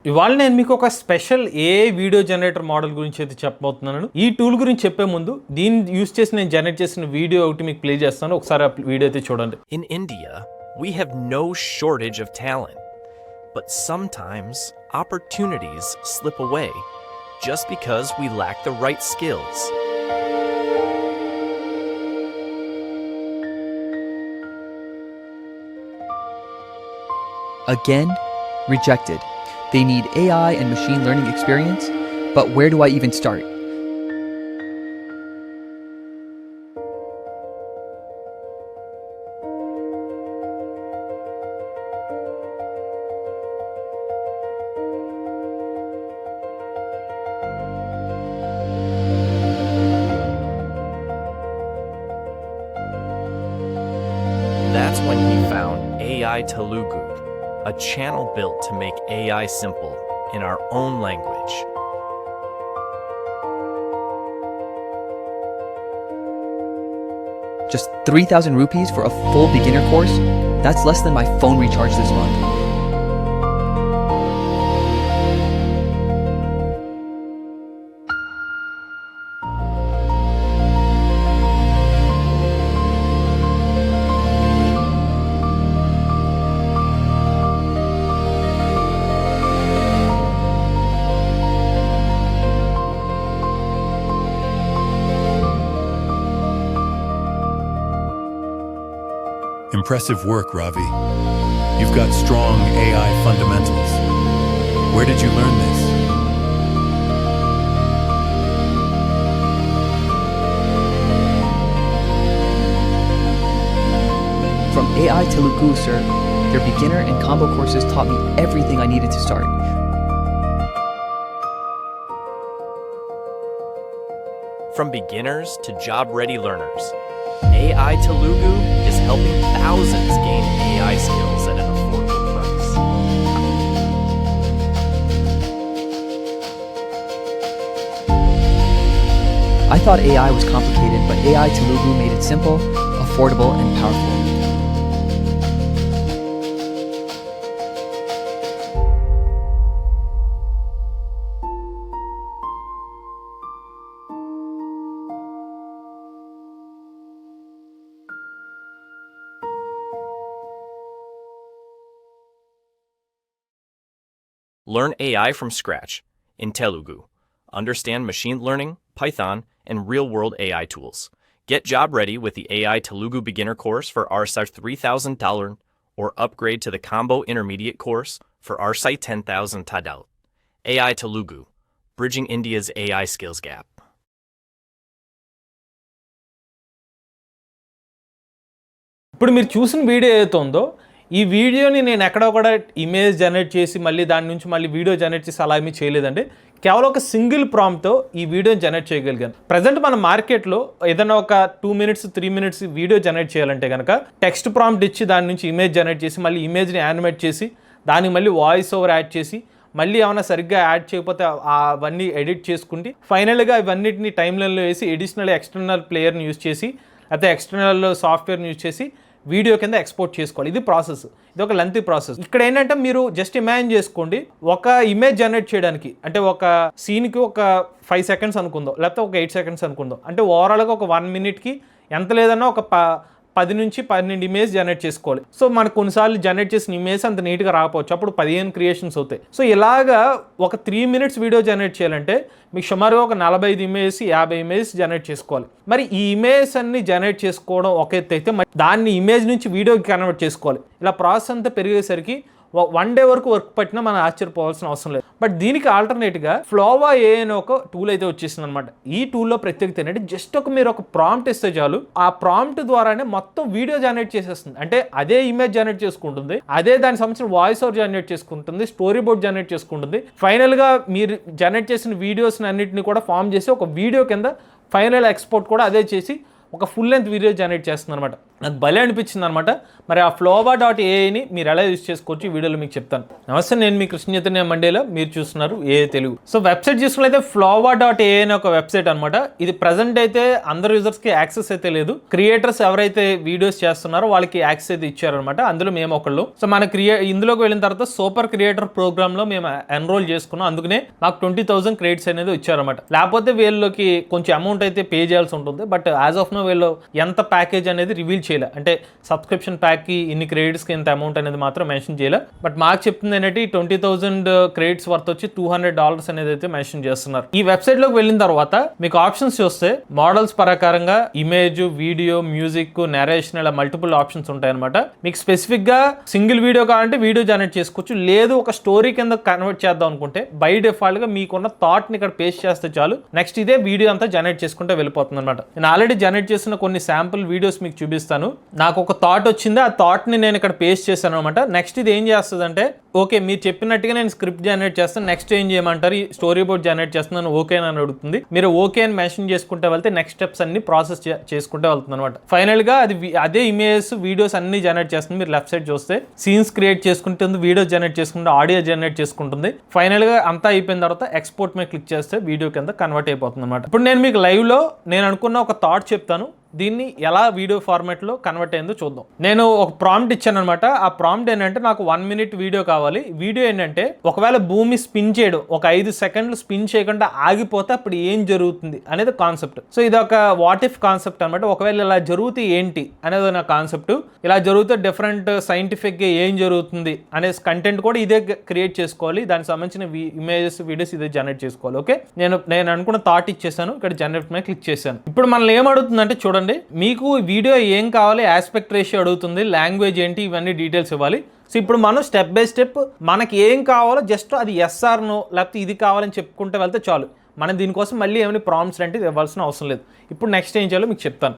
ఇవాళ నేను మీకు ఒక special AI video generator model గురించి అయితే చెప్పబోతున్నాను. ఈ టూల్ గురించి చెప్పే ముందు దీన్ని యూస్ చేసి నేను జనరేట్ చేసిన వీడియో ఒకటి మీకు ప్లే చేస్తాను. ఒకసారి ఆ వీడియో అయితే చూడండి. In India, we have no shortage of talent, but sometimes opportunities slip away just because we lack the right skills. Again, rejected. They need AI and machine learning experience, but where do I even start? That's when he found AI Telugu, a channel built to make AI simple in our own language. Just 3,000 rupees for a full beginner course? That's less than my phone recharge this month. Impressive work, Ravi. You've got strong AI fundamentals. Where did you learn this? From AI Telugu, sir. Their beginner and combo courses taught me everything I needed to start. From beginners to job-ready learners, AI Telugu is helping thousands gain AI skills at an affordable price. I thought AI was complicated, but AI Telugu made it simple, affordable, and powerful. Learn AI from scratch in Telugu. Understand machine learning, Python, and real-world AI tools. Get job ready with the AI Telugu beginner course for Arsai $3,000 or upgrade to the combo intermediate course for Arsai $10,000. AI Telugu, bridging India's AI skills gap. ఇప్పుడు మీరు చూసిన video ఏదైతే ఉందో ఈ వీడియోని నేను ఎక్కడో కూడా ఇమేజ్ జనరేట్ చేసి మళ్ళీ దాని నుంచి మళ్ళీ వీడియో జనరేట్ చేసి అలా ఏమీ చేయలేదండి. కేవలం ఒక సింగిల్ ప్రాంప్ట్తో ఈ వీడియోని జనరేట్ చేయగలిగాను. ప్రజెంట్ మన మార్కెట్లో ఏదైనా ఒక 2 minutes 3 minutes వీడియో జనరేట్ చేయాలంటే కనుక టెక్స్ట్ ప్రాంప్ట్ ఇచ్చి దాని నుంచి ఇమేజ్ జనరేట్ చేసి మళ్ళీ ఇమేజ్ని యానిమేట్ చేసి దానికి మళ్ళీ వాయిస్ ఓవర్ యాడ్ చేసి మళ్ళీ ఏమైనా సరిగ్గా యాడ్ చేయకపోతే అవన్నీ ఎడిట్ చేసుకుంటే ఫైనల్గా ఇవన్నిటిని టైమ్ లైన్లో వేసి ఎడిషనల్ ఎక్స్టర్నల్ ప్లేయర్ని యూజ్ చేసి అయితే ఎక్స్టర్నల్ సాఫ్ట్వేర్ని యూజ్ చేసి వీడియో కింద ఎక్స్పోర్ట్ చేసుకోవాలి. ఇది ప్రాసెస్, ఇది ఒక లెంతీ ప్రాసెస్. ఇక్కడ ఏంటంటే మీరు జస్ట్ ఇమాజిన్ చేసుకోండి, ఒక ఇమేజ్ జనరేట్ చేయడానికి అంటే ఒక సీన్కి ఒక 5 seconds అనుకుందాం, లేకపోతే ఒక 8 seconds అనుకుందాం. అంటే ఓవరాల్గా ఒక 1 minuteకి ఎంత లేదన్నా ఒక 10 నుంచి 12 ఇమేజ్ జనరేట్ చేసుకోవాలి. సో మనకు కొన్నిసార్లు జనరేట్ చేసిన ఇమేజ్ అంత నీట్గా రాకపోవచ్చు, అప్పుడు 15 క్రియేషన్స్ అవుతాయి. సో ఇలాగా ఒక 3 minutes వీడియో జనరేట్ చేయాలంటే మీకు సుమారుగా ఒక 45 ఇమేజ్ 50 ఇమేజ్ జనరేట్ చేసుకోవాలి. మరి ఈ ఇమేజ్ అన్ని జనరేట్ చేసుకోవడం ఒక ఎత్తు అయితే దాన్ని ఇమేజ్ నుంచి వీడియోకి కన్వర్ట్ చేసుకోవాలి. ఇలా ప్రాసెస్ అంతా పెరిగేసరికి 1 day వరకు వర్క్ పట్టినా మనం ఆశ్చర్యపోవాల్సిన అవసరం లేదు. బట్ దీనికి ఆల్టర్నేట్గా ఫ్లోవా ఏ అనే ఒక టూల్ అయితే వచ్చేసింది అనమాట. ఈ టూల్లో ప్రత్యేకత ఏంటంటే జస్ట్ మీరు ఒక ప్రాంప్ట్ ఇస్తే చాలు, ఆ ప్రాంప్ట్ ద్వారానే మొత్తం వీడియో జనరేట్ చేసేస్తుంది. అంటే అదే ఇమేజ్ జనరేట్ చేసుకుంటుంది, అదే దానికి సంబంధించిన వాయిస్ ఓవర్ జనరేట్ చేసుకుంటుంది, స్టోరీ బోర్డ్ జనరేట్ చేసుకుంటుంది. ఫైనల్గా మీరు జనరేట్ చేసిన వీడియోస్ అన్నింటినీ కూడా ఫామ్ చేసి ఒక వీడియో కింద ఫైనల్ ఎక్స్పోర్ట్ కూడా అదే చేసి ఒక ఫుల్ లెంత్ వీడియో జనరేట్ చేస్తుంది అనమాట. నాకు భలే అనిపించింది అనమాట. మరి ఆ flova.ai మీరు ఎలా యూజ్ చేసుకోవచ్చు ఈ వీడియోలో మీకు చెప్తాను. నమస్తే, నేను మీ కృష్ణ చైతన్య మండేలో, మీరు చూస్తున్నారు AI తెలుగు. సో వెబ్సైట్ చూసుకున్నైతే flova.ai అనే ఒక వెబ్సైట్ అనమాట. ఇది ప్రజెంట్ అయితే అందరు యూజర్స్కి యాక్సెస్ అయితే లేదు. క్రియేటర్స్ ఎవరైతే వీడియోస్ చేస్తున్నారో వాళ్ళకి యాక్సెస్ అయితే ఇచ్చారనమాట. అందులో మేము ఒకళ్ళు. సో మన ఇందులోకి వెళ్ళిన తర్వాత సూపర్ క్రియేటర్ ప్రోగ్రామ్ లో మేము ఎన్రోల్ చేసుకున్నాం. అందుకనే మాకు 20,000 క్రెడిట్స్ అనేది ఇచ్చారనమాట. లేకపోతే వీళ్ళకి కొంచెం అమౌంట్ అయితే పే చేయాల్సి ఉంటుంది. బట్ యాజ్ ఆఫ్ నో వీళ్ళు ఎంత ప్యాకేజ్ అనేది రివీల్ చేయలే. అంటే సబ్స్క్రిప్షన్ ప్యాక్కి ఇన్ని క్రెడిట్స్కి ఇంత అమౌంట్ అనేది మాత్రం మెన్షన్ చేయలే. బట్ మాకు చెప్తుంది ఏంటంటే 20,000 క్రెడిట్స్ వర్త్ వచ్చి $200 అనేది అయితే మెన్షన్ చేస్తున్నారు. ఈ వెబ్సైట్ లోకి వెళ్ళిన తర్వాత మీకు ఆప్షన్స్ చూస్తే మోడల్స్ ప్రకారంగా ఇమేజ్, వీడియో, మ్యూజిక్, నరేషన్ ఇలా మల్టిపుల్ ఆప్షన్స్ ఉంటాయి అనమాట. మీకు స్పెసిఫిక్ గా సింగిల్ వీడియో కావాలంటే వీడియో జనరేట్ చేసుకోవచ్చు. లేదు ఒక స్టోరీ కింద కన్వర్ట్ చేద్దాం అనుకుంటే బై డిఫాల్ట్ గా మీకున్న థాట్ ని ఇక్కడ పేస్ట్ చేస్తే చాలు. నెక్స్ట్ ఇదే వీడియో అంతా జనరేట్ చేసుకుంటే వెళ్ళిపోతుంది అనమాట. నేను ఆల్రెడీ జనరేట్ చేసిన కొన్ని శాంపుల్ వీడియోస్ మీకు చూపిస్తాను. నాకు ఒక థాట్ వచ్చింది, ఆ థాట్ ని నేను ఇక్కడ పేస్ట్ చేశాను అనమాట. నెక్స్ట్ ఇది ఏం చేస్తుంది అంటే, ఓకే మీరు చెప్పినట్టుగా నేను స్క్రిప్ట్ జనరేట్ చేస్తాను, నెక్స్ట్ ఏం చేయమంటారు, ఈ స్టోరీ బోర్డ్ జనరేట్ చేస్తున్నాను, ఓకే అని అడుగుతుంది. మీరు ఓకే అని మెన్షన్ చేసుకుంటే వెళ్తే నెక్స్ట్ స్టెప్స్ అన్ని ప్రాసెస్ చేసుకుంటే వెళ్తుంది అనమాట. ఫైనల్ గా అదే ఇమేజెస్, వీడియోస్ అన్ని జనరేట్ చేస్తుంది. మీరు లెఫ్ట్ సైడ్ చూస్తే సీన్స్ క్రియేట్ చేసుకుంటుంది, వీడియోస్ జనరేట్ చేసుకుంటుంది, ఆడియో జనరేట్ చేసుకుంటుంది. ఫైనల్ గా అంతా అయిపోయిన తర్వాత ఎక్స్పోర్ట్ మీద క్లిక్ చేస్తే వీడియో కింద కన్వర్ట్ అయిపోతుంది అనమాట. ఇప్పుడు నేను మీకు లైవ్ లో నేను అనుకున్న ఒక థాట్ చెప్తాను, దీన్ని ఎలా వీడియో ఫార్మాట్ లో కన్వర్ట్ అయిందో చూద్దాం. నేను ఒక ప్రాంప్ట్ ఇచ్చాను అనమాట. ఆ ప్రాంప్ట్ ఏంటంటే నాకు 1 minute వీడియో కావాలి. వీడియో ఏంటంటే ఒకవేళ భూమి స్పిన్ చేయడం, ఒక 5 సెకండ్లు స్పిన్ చేయకుండా ఆగిపోతే అప్పుడు ఏం జరుగుతుంది అనేది కాన్సెప్ట్. సో ఇది ఒక వాట్ ఇఫ్ కాన్సెప్ట్ అనమాట. ఒకవేళ ఇలా జరిగితే ఏంటి అనేది నా కాన్సెప్ట్. ఇలా జరిగితే డిఫరెంట్ సైంటిఫిక్ గా ఏం జరుగుతుంది అనే కంటెంట్ కూడా ఇదే క్రియేట్ చేసుకోవాలి. దానికి సంబంధించిన ఇమేజెస్, వీడియోస్ ఇదే జనరేట్ చేసుకోవాలి. ఓకే, నేను అనుకున్న థాట్ ఇచ్చేసాను, ఇక్కడ జనరేట్ మీద క్లిక్ చేశాను. ఇప్పుడు మనల్ని ఏమడుగుతుందంటే చూడండి, మీకు వీడియో ఏం కావాలి, ఆస్పెక్ట్ రేషియో అడుగుతుంది, లాంగ్వేజ్ ఏంటి, ఇవన్నీ డీటెయిల్స్ ఇవ్వాలి. సో ఇప్పుడు మనం స్టెప్ బై స్టెప్ మనకి ఏం కావాలో జస్ట్ అది ఎస్ ఆర్ నో లేకపోతే ఇది కావాలని చెప్పుకుంటే వెళ్తే చాలు. మనం దీనికోసం మళ్ళీ ఏమైనా ప్రాంప్ట్స్ అంటే ఇవ్వాల్సిన అవసరం లేదు. ఇప్పుడు నెక్స్ట్ ఏం చేయాలో మీకు చెప్తాను.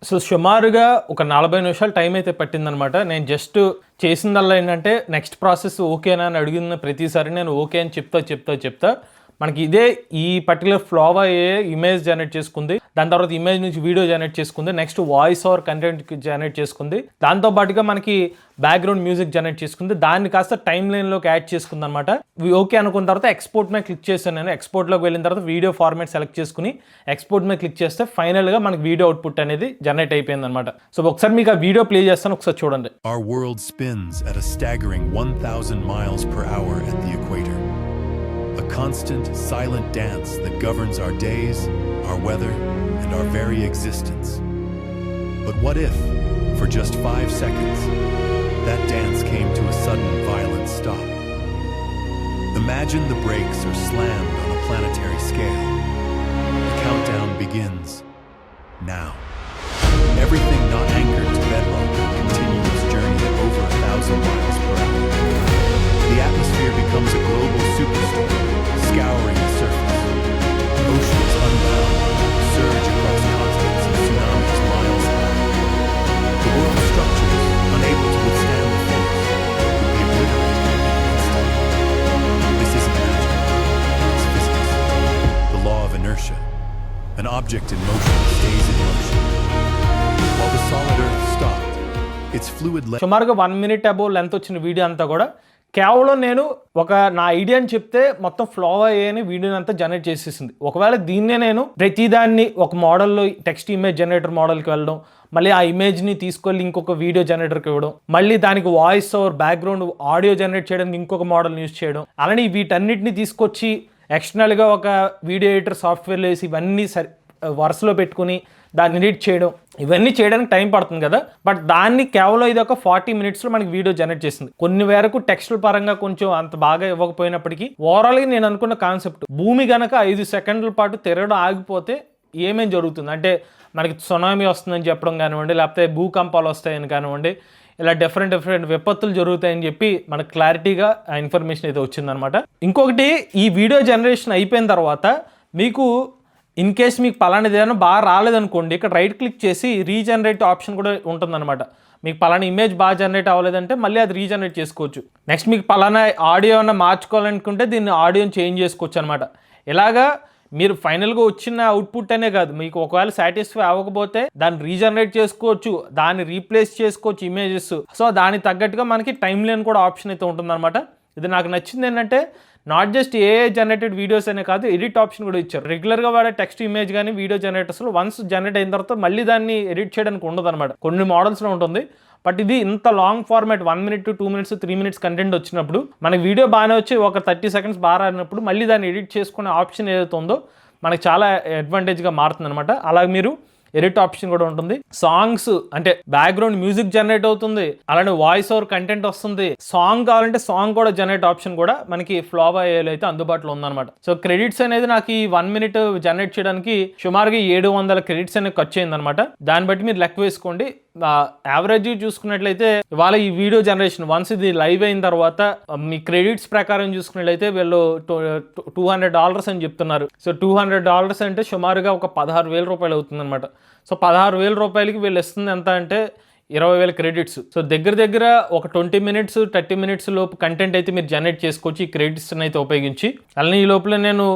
సో సుమారుగా ఒక 40 నిమిషాలు టైం అయితే పట్టిందనమాట. నేను జస్ట్ చేసిందల్లా ఏంటంటే నెక్స్ట్ ప్రాసెస్ ఓకేనా అని అడిగిన ప్రతిసారి నేను ఓకే అని చెప్తా మనకి ఇదే ఈ పర్టికులర్ ఫ్లోవా ఇమేజ్ జనరేట్ చేసుకుంది, దాని తర్వాత ఇమేజ్ నుంచి వీడియో జనరేట్ చేసుకుంది, next voice over content generate చేసుకుంది, దాంతోపాటుగా మనకి బ్యాక్గ్రౌండ్ మ్యూజిక్ జనరేట్ చేసుకుంది, దాన్ని కాస్త టైమ్ లైన్లోకి యాడ్ చేసుకుంది అనమాట. ఓకే అనుకున్న తర్వాత ఎక్స్పోర్ట్ మీద క్లిక్ చేశాను. నేను ఎక్స్పోర్ట్లోకి వెళ్ళిన తర్వాత వీడియో ఫార్మాట్ సెలెక్ట్ చేసుకుని ఎక్స్పోర్ట్ మీద క్లిక్ చేస్తే ఫైనల్గా మనకి వీడియో అవుట్పుట్ అనేది జనరేట్ అయిపోయింది అనమాట. సో ఒకసారి మీకు ఆ వీడియో ప్లే చేస్తాను, ఒకసారి చూడండి. Our world spins at a staggering 1,000 miles per hour at the equator. A constant, silent dance that governs our days, our weather, and our very existence. But what if, for just 5 seconds, that dance came to a sudden, violent stop? Imagine the brakes are slammed on a planetary scale. The countdown begins now. Everything not anchored to bedrock will continue its journey at over 1,000 miles per hour. The atmosphere becomes a global superstorm, scouring the surface. Oceans unbound surge across continents and tsunamis miles high. The world's structures, unable to withstand the force, will be obliterated in an instant. This isn't magic, it's physics. The law of inertia. An object in motion stays in motion. While the solid Earth stopped, its fluid సుమారుగా 1 minute above length వచ్చిన video అంతా కూడా కేవలం నేను నా ఐడియాని చెప్తే మొత్తం ఫ్లోవా అని వీడియోని అంతా జనరేట్ చేసేసింది. ఒకవేళ దీన్నే నేను ప్రతిదాన్ని ఒక మోడల్లో టెక్స్ట్ ఇమేజ్ జనరేటర్ మోడల్కి వెళ్ళడం, మళ్ళీ ఆ ఇమేజ్ని తీసుకెళ్ళి ఇంకొక వీడియో జనరేటర్కి ఇవ్వడం, మళ్ళీ దానికి voice over background audio generate చేయడానికి ఇంకొక మోడల్ యూజ్ చేయడం, అలానే వీటన్నిటిని తీసుకొచ్చి ఎక్స్టర్నల్గా ఒక వీడియో ఎడిటర్ సాఫ్ట్వేర్లో వేసి ఇవన్నీ వరుసలో పెట్టుకుని దాన్ని ఎడిట్ చేయడం, ఇవన్నీ చేయడానికి టైం పడుతుంది కదా. బట్ దాన్ని కేవలం ఇది ఒక 40 minutesలో మనకి వీడియో జనరేట్ చేసింది. కొన్ని వరకు టెక్స్టుల పరంగా కొంచెం అంత బాగా ఇవ్వకపోయినప్పటికీ ఓవరాల్గా నేను అనుకున్న కాన్సెప్ట్, భూమి గనక 5 సెకండ్ల పాటు తిరగడం ఆగిపోతే ఏమేం జరుగుతుంది అంటే మనకి సునామీ వస్తుందని చెప్పడం కానివ్వండి, లేకపోతే భూకంపాలు వస్తాయని కానివ్వండి, ఇలా డిఫరెంట్ విపత్తులు జరుగుతాయని చెప్పి మనకు క్లారిటీగా ఆ ఇన్ఫర్మేషన్ అయితే వచ్చిందనమాట. ఇంకొకటి, ఈ వీడియో జనరేషన్ అయిపోయిన తర్వాత మీకు ఇన్ కేస్ మీకు పలానాది ఏదైనా బాగా రాలేదనుకోండి, ఇక్కడ రైట్ క్లిక్ చేసి రీజనరేట్ ఆప్షన్ కూడా ఉంటుందన్నమాట. మీకు పలానా ఇమేజ్ బాగా జనరేట్ అవ్వలేదంటే మళ్ళీ అది రీజనరేట్ చేసుకోవచ్చు. నెక్స్ట్ మీకు పలానా ఆడియో ఏమైనా మార్చుకోవాలనుకుంటే దీన్ని ఆడియోని చేంజ్ చేసుకోవచ్చు అనమాట. ఇలాగా మీరు ఫైనల్గా వచ్చిన అవుట్పుట్ అనే కాదు, మీకు ఒకవేళ సాటిస్ఫై అవ్వకపోతే దాన్ని రీజనరేట్ చేసుకోవచ్చు, దాన్ని రీప్లేస్ చేసుకోవచ్చు ఇమేజెస్. సో దానికి తగ్గట్టుగా మనకి టైం లైన్ కూడా ఆప్షన్ అయితే ఉంటుందన్నమాట. ఇది నాకు నచ్చింది ఏంటంటే not just AI generated videos అనే కాదు, ఎడిట్ ఆప్షన్ కూడా ఇచ్చారు. రెగ్యులర్గా వాడే టెక్స్ట్ ఇమేజ్ కానీ వీడియో జనరేటర్స్లో వన్స్ జనరేట్ అయిన తర్వాత మళ్ళీ దాన్ని ఎడిట్ చేయడానికి ఉండదు అనమాట. కొన్ని మోడల్స్లో ఉంటుంది. బట్ ఇది ఇంత long format 1 minute to 2 minutes 3 minutes content వచ్చినప్పుడు, మనకి వీడియో బాగానే వచ్చి ఒక 30 seconds బాగా రానప్పుడు మళ్ళీ దాన్ని ఎడిట్ చేసుకునే ఆప్షన్ ఏదైతే ఉందో మనకి చాలా అడ్వాంటేజ్గా మారుతుంది అనమాట. అలాగే మీరు ఎడిట్ ఆప్షన్ కూడా ఉంటుంది. సాంగ్స్ అంటే బ్యాక్గ్రౌండ్ మ్యూజిక్ జనరేట్ అవుతుంది, అలానే వాయిస్ ఓవర్ కంటెంట్ వస్తుంది. సాంగ్ కావాలంటే సాంగ్ కూడా జనరేట్ ఆప్షన్ కూడా మనకి ఫ్లోవా ఏఐలో అయితే అందుబాటులో ఉందన్నమాట. సో క్రెడిట్స్ అనేది నాకు ఈ 1 minute జనరేట్ చేయడానికి సుమారుగా 700 క్రెడిట్స్ అనేది ఖర్చు అయిందనమాట. దాన్ని బట్టి మీరు లెక్క వేసుకోండి. యావరేజ్ చూసుకున్నట్లయితే ఇవాళ ఈ వీడియో జనరేషన్ వన్స్ ఇది లైవ్ అయిన తర్వాత మీ క్రెడిట్స్ ప్రకారం చూసుకున్నట్లయితే వీళ్ళు $200 అని చెప్తున్నారు. సో $200 అంటే సుమారుగా ఒక 16,000 రూపాయలు అవుతుంది అనమాట. సో 16,000 రూపాయలకి వీళ్ళు ఇస్తుంది ఎంత అంటే 20,000 క్రెడిట్స్. సో దగ్గర ఒక 20 minutes 30 minutes లోపు కంటెంట్ అయితే మీరు జనరేట్ చేసుకోవచ్చు ఈ క్రెడిట్స్ అయితే ఉపయోగించి. అలానే ఈ లోపల నేను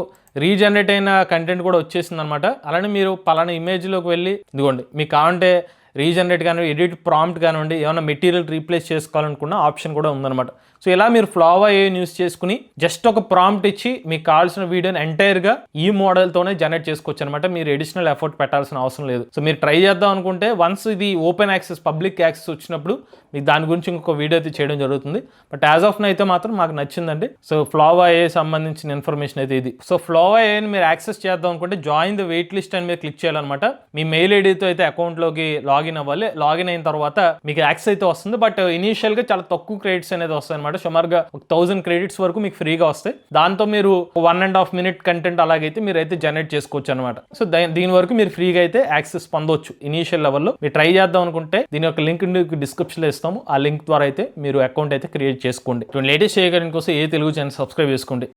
రీజనరేట్ అయిన కంటెంట్ కూడా వచ్చేసింది అనమాట. అలానే మీరు పలానా ఇమేజ్లోకి వెళ్ళి ఇదిగోండి, మీకు కావాలంటే రీజనరేట్ కానివ్వండి, ఎడిట్ ప్రాంప్ట్ కానివ్వండి, ఏమైనా మెటీరియల్ రీప్లేస్ చేసుకోవాలనుకున్న ఆప్షన్ కూడా ఉందన్నమాట. సో ఇలా మీరు ఫ్లోవా ఏఐ యూస్ చేసుకుని జస్ట్ ఒక ప్రాంప్ట్ ఇచ్చి మీకు కావాల్సిన వీడియోని ఎంటైర్గా ఈ మోడల్తోనే జనరేట్ చేసుకోవచ్చు అనమాట. మీరు ఎడిషనల్ ఎఫర్ట్ పెట్టాల్సిన అవసరం లేదు. సో మీరు ట్రై చేద్దాం అనుకుంటే వన్స్ ఇది ఓపెన్ యాక్సెస్ పబ్లిక్ యాక్సెస్ వచ్చినప్పుడు మీకు దాని గురించి ఇంకొక వీడియో అయితే చేయడం జరుగుతుంది. బట్ యాజ్ ఆఫ్ అయితే మాత్రం మాకు నచ్చిందండి. సో ఫ్లోవా ఏఐ సంబంధించిన ఇన్ఫర్మేషన్ అయితే ఇది. సో ఫ్లోవా ఏఐని మీరు యాక్సెస్ చేద్దాం అనుకుంటే జాయిన్ ద వెయిట్ లిస్ట్ అని మీరు క్లిక్ చేయాలన్నమాట. మీ మెయిల్ ఐడితో అయితే అకౌంట్లోకి లాగిన్ అవ్వాలి. లాగిన్ అయిన తర్వాత మీకు యాక్సెస్ అయితే వస్తుంది. బట్ ఇనీషియల్గా చాలా తక్కువ క్రెడిట్స్ అనేది వస్తాయి అనమాట. సుమారుగా 1000 క్రెడిట్స్ వరకు మీకు ఫ్రీగా వస్తాయి. దాంతో మీరు 1.5 minute కంటెంట్ అలాగైతే మీరు అయితే జనరేట్ చేసుకోవచ్చు అనమాట. సో దీని వరకు మీరు ఫ్రీగా అయితే యాక్సెస్ పొందవచ్చు ఇనీషియల్ లెవెల్లో. మీరు ట్రై చేద్దాం అనుకుంటే దీని యొక్క లింక్ డిస్క్రిప్షన్లో ఇస్తాము. ఆ లింక్ ద్వారా అయితే మీరు అకౌంట్ అయితే క్రియేట్ చేసుకోండి. లేటెస్ట్ చేయడానికి కోసం ఏ తెలుగు ఛానల్ సబ్స్క్రైబ్ చేసుకోండి.